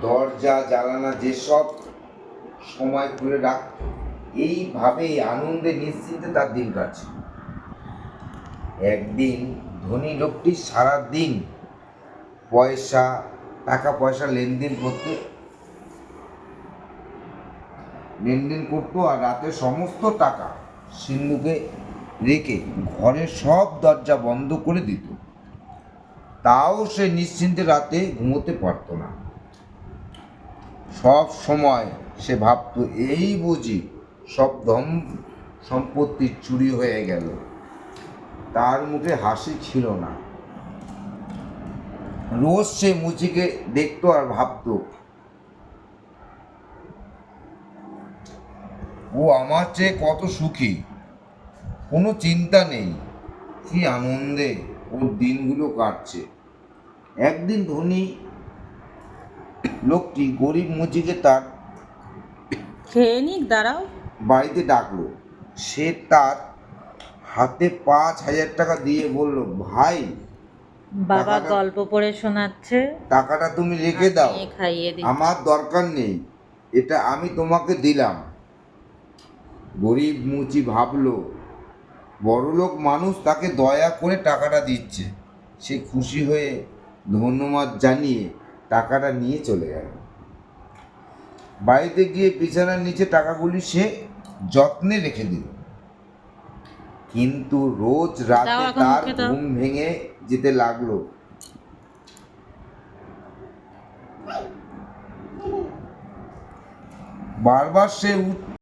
দরজা জানালা যেসব সময় খুলে রাখত, এইভাবেই আনন্দে নিশ্চিন্তে তার দিন কাটছে। একদিন ধনী লোকটি সারাদিন টাকা পয়সা লেনদেন করতো আর রাতে সমস্ত টাকা সিন্ধুকে রেখে ঘরের সব দরজা বন্ধ করে দিত। তাও সে নিশ্চিন্তে রাতে ঘুমোতে পারত না। সব সময় সে ভাবত, এই বুঝি সব ধন সম্পত্তি চুরি হয়ে গেল। তার মুখে হাসি ছিল না। রোজ সে মুচিকে দেখতো আর ভাবত, ও আমার চেয়ে কত সুখী, কোনো চিন্তা নেই, কি আনন্দে ওর দিনগুলো কাটছে। একদিন ধনী লোকটি গরিব মুচিকে তার খেয়ে নিক, দাঁড়াও। বাড়িতে ডাকলো। সে তার হাতে 5,000 টাকা দিয়ে বলল, ভাই, বাবা গল্প পড়ে শোনাচ্ছে, টাকাটা তুমি রেখে দাও, আমি খাইয়ে দিচ্ছি। আমার দরকার নেই, এটা আমি তোমাকে দিলাম। গরিব মুচি ভাবলো, বড়লোক মানুষ তাকে দয়া করে টাকাটা দিচ্ছে। সে খুশি হয়ে ধন্যবাদ জানিয়ে টাকাটা নিয়ে চলে গেল। বাড়িতে গিয়ে বিছানার নিচে টাকাগুলি সে যত্নে রেখে দিল। কিন্তু রোজ রাতে তার ঘুম ভেঙে যেতে লাগলো। বারবার সে